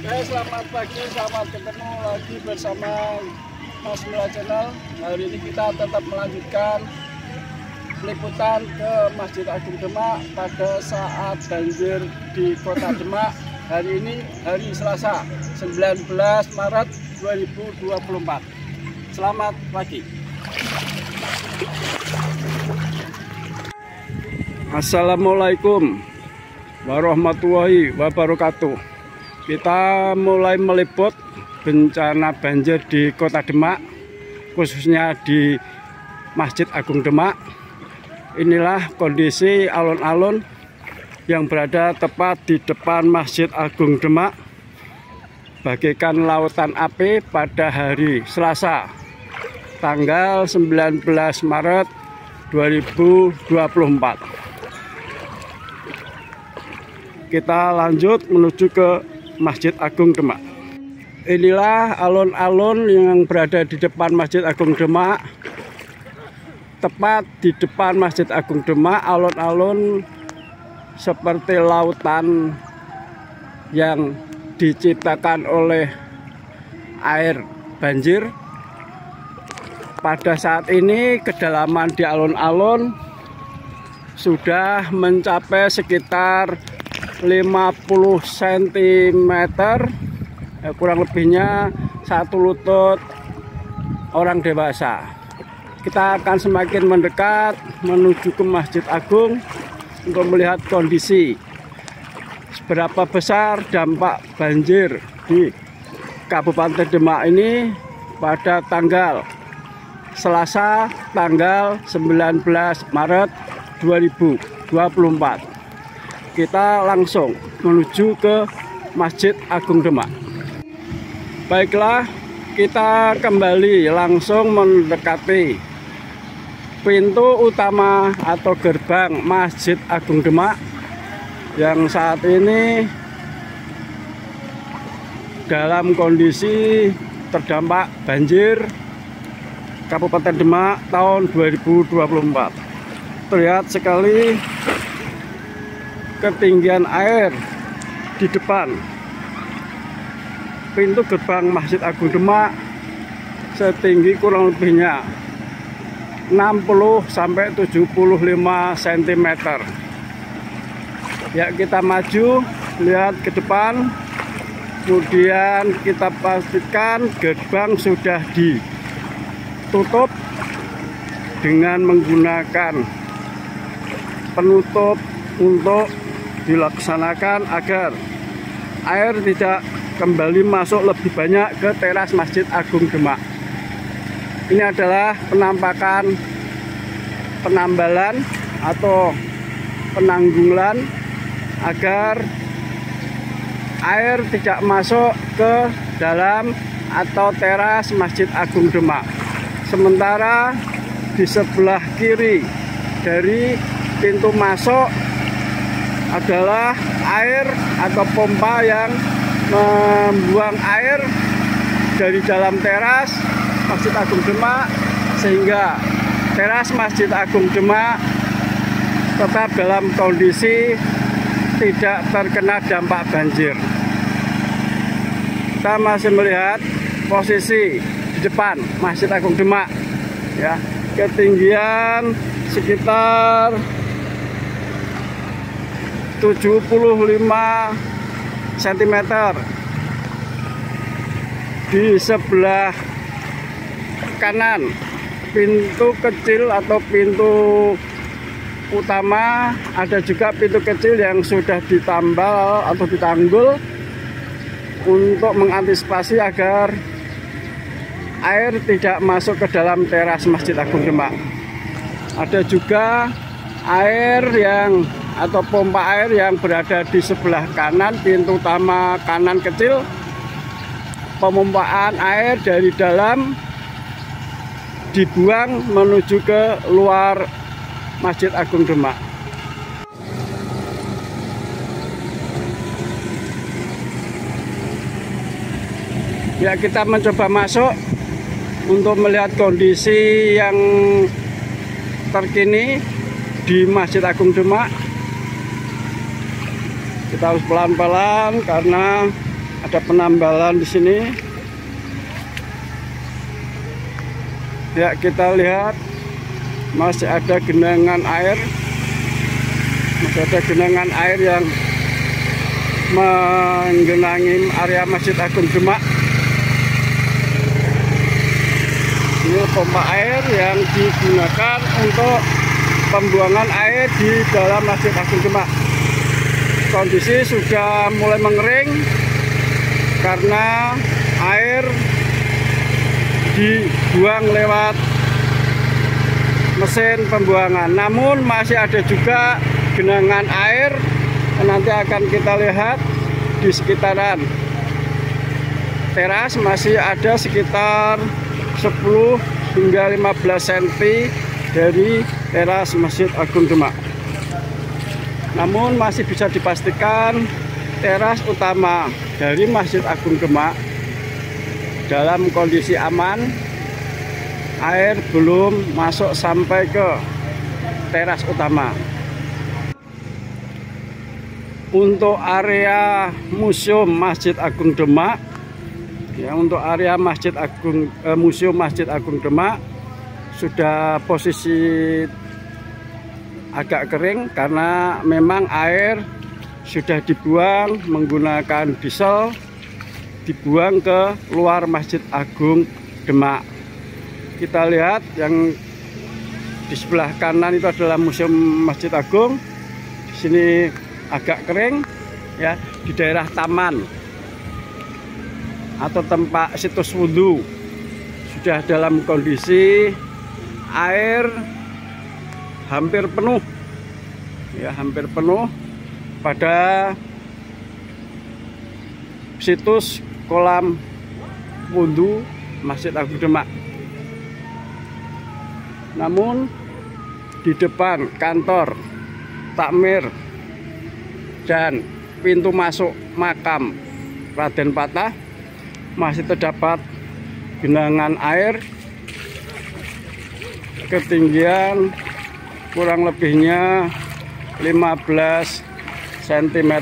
Selamat pagi, selamat ketemu lagi bersama Mas Mula Channel. Hari ini kita tetap melanjutkan liputan ke Masjid Agung Demak pada saat banjir di Kota Demak. Hari ini hari Selasa 19 Maret 2024. Selamat pagi. Assalamualaikum warahmatullahi wabarakatuh. Kita mulai meliput bencana banjir di Kota Demak, khususnya di Masjid Agung Demak. Inilah kondisi alun-alun yang berada tepat di depan Masjid Agung Demak, bagaikan lautan api pada hari Selasa tanggal 19 Maret 2024. Kita lanjut menuju ke Masjid Agung Demak. Inilah alun-alun yang berada di depan Masjid Agung Demak. Tepat di depan Masjid Agung Demak, alun-alun seperti lautan yang diciptakan oleh air banjir. Pada saat ini kedalaman di alun-alun sudah mencapai sekitar 50 cm, kurang lebihnya 1 lutut orang dewasa. Kita akan semakin mendekat menuju ke Masjid Agung untuk melihat kondisi seberapa besar dampak banjir di Kabupaten Demak ini pada tanggal Selasa tanggal 19 Maret 2024. Kita langsung menuju ke Masjid Agung Demak. Baiklah, kita kembali langsung mendekati pintu utama atau gerbang Masjid Agung Demak yang saat ini dalam kondisi terdampak banjir Kabupaten Demak tahun 2024. Terlihat sekali ketinggian air di depan pintu gerbang Masjid Agung Demak setinggi kurang lebihnya 60 sampai 75 cm. Ya, kita maju lihat ke depan, kemudian kita pastikan gerbang sudah ditutup dengan menggunakan penutup untuk dilaksanakan agar air tidak kembali masuk lebih banyak ke teras Masjid Agung Demak. Ini adalah penampakan penambalan atau penanggulan agar air tidak masuk ke dalam atau teras Masjid Agung Demak. Sementara di sebelah kiri dari pintu masuk adalah air atau pompa yang membuang air dari dalam teras Masjid Agung Demak, sehingga teras Masjid Agung Demak tetap dalam kondisi tidak terkena dampak banjir. Kita masih melihat posisi di depan Masjid Agung Demak, ya, ketinggian sekitar 75 cm. Di sebelah kanan pintu kecil atau pintu utama ada juga pintu kecil yang sudah ditambal atau ditanggul untuk mengantisipasi agar air tidak masuk ke dalam teras Masjid Agung Demak. Ada juga air atau pompa air yang berada di sebelah kanan pintu utama kanan kecil. Pemompaan air dari dalam dibuang menuju ke luar Masjid Agung Demak. Ya, kita mencoba masuk untuk melihat kondisi yang terkini di Masjid Agung Demak. Kita harus pelan-pelan karena Ada penambalan di sini. Ya, kita lihat masih ada genangan air. Masih ada genangan air yang menggenangi area Masjid Agung Demak. Ini pompa air yang digunakan untuk pembuangan air di dalam Masjid Agung Demak. Kondisi sudah mulai mengering karena air dibuang lewat mesin pembuangan. Namun masih ada juga genangan air yang nanti akan kita lihat di sekitaran teras. Masih ada sekitar 10 hingga 15 cm dari teras Masjid Agung Demak. Namun masih bisa dipastikan teras utama dari Masjid Agung Demak dalam kondisi aman. Air belum masuk sampai ke teras utama. Untuk area Museum Masjid Agung Demak, ya, untuk area Masjid Agung Museum Masjid Agung Demak sudah posisi agak kering karena memang air sudah dibuang menggunakan diesel, dibuang ke luar Masjid Agung Demak. Kita lihat yang di sebelah kanan itu adalah Museum Masjid Agung. Di sini agak kering, ya, di daerah taman atau tempat situs wudhu sudah dalam kondisi air hampir penuh, ya, hampir penuh pada situs kolam wudhu Masjid Agung Demak. Namun di depan kantor takmir dan pintu masuk makam Raden Patah masih terdapat genangan air ketinggian kurang lebihnya 15 cm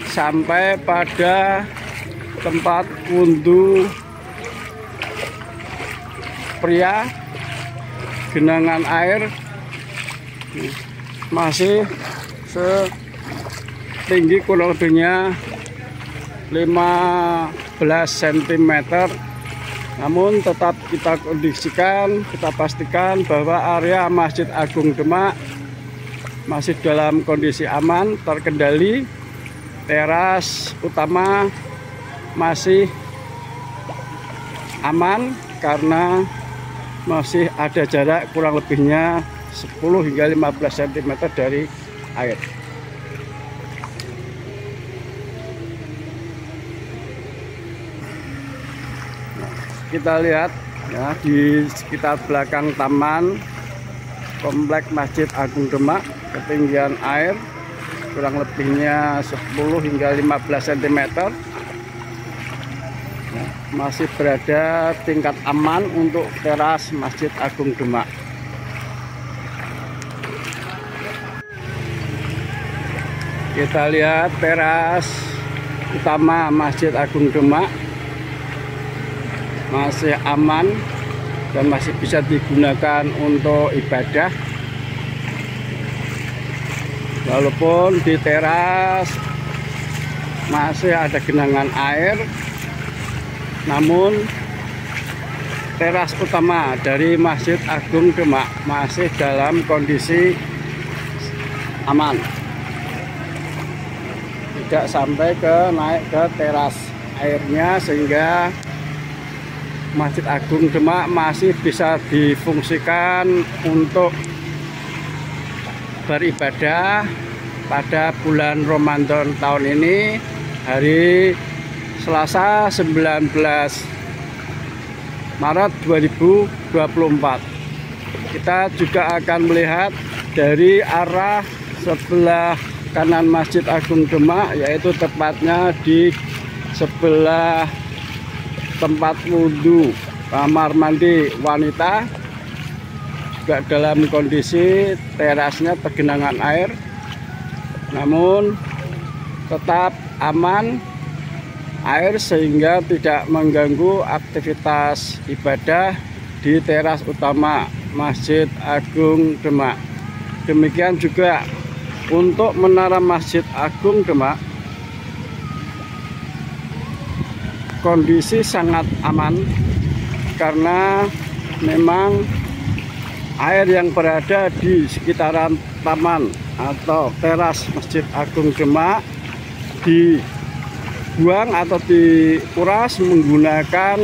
sampai pada tempat wudhu pria. Genangan air masih setinggi kurang lebihnya 15 cm. Namun tetap kita kondisikan, kita pastikan bahwa area Masjid Agung Demak masih dalam kondisi aman, terkendali. Teras utama masih aman karena masih ada jarak kurang lebihnya 10 hingga 15 cm dari air. Kita lihat, ya, di sekitar belakang taman komplek Masjid Agung Demak ketinggian air kurang lebihnya 10 hingga 15 cm. Masih berada tingkat aman untuk teras Masjid Agung Demak. Kita lihat teras utama Masjid Agung Demak masih aman dan masih bisa digunakan untuk ibadah. Walaupun di teras masih ada genangan air, namun teras utama dari Masjid Agung Demak masih dalam kondisi aman, tidak sampai naik ke teras airnya, sehingga Masjid Agung Demak masih bisa difungsikan untuk beribadah pada bulan Ramadan tahun ini, hari Selasa 19 Maret 2024. Kita juga akan melihat dari arah sebelah kanan Masjid Agung Demak, yaitu tepatnya di sebelah tempat wudhu kamar mandi wanita, juga dalam kondisi terasnya tergenangan air, namun tetap aman air sehingga tidak mengganggu aktivitas ibadah di teras utama Masjid Agung Demak. Demikian juga untuk menara Masjid Agung Demak, kondisi sangat aman karena memang air yang berada di sekitaran taman atau teras Masjid Agung Demak dibuang atau dikuras menggunakan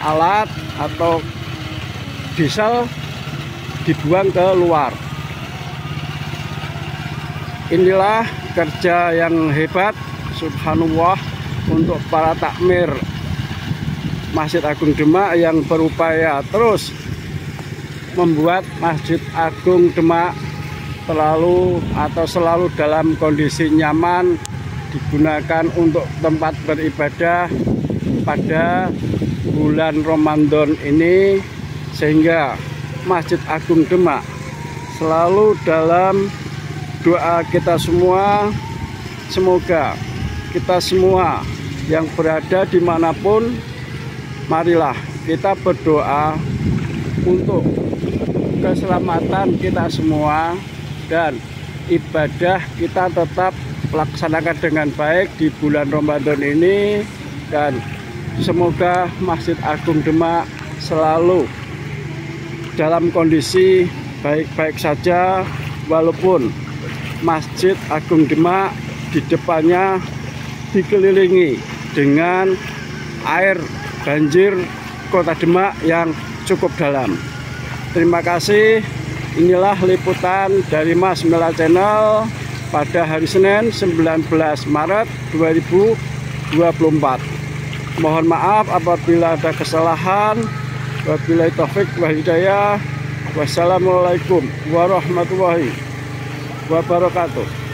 alat atau diesel, dibuang ke luar. Inilah kerja yang hebat, subhanallah, untuk para takmir Masjid Agung Demak yang berupaya terus membuat Masjid Agung Demak selalu dalam kondisi nyaman digunakan untuk tempat beribadah pada bulan Ramadan ini, sehingga Masjid Agung Demak selalu dalam doa kita semua. Semoga kita semua yang berada dimanapun, marilah kita berdoa untuk keselamatan kita semua dan ibadah kita tetap laksanakan dengan baik di bulan Ramadan ini, dan semoga Masjid Agung Demak selalu dalam kondisi baik-baik saja, walaupun Masjid Agung Demak di depannya dikelilingi dengan air banjir Kota Demak yang cukup dalam. Terima kasih. Inilah liputan dari Mas Mela Channel pada hari Senin 19 Maret 2024. Mohon maaf apabila ada kesalahan. Wabillahi taufik wal hidayah. Wassalamualaikum warahmatullahi wabarakatuh.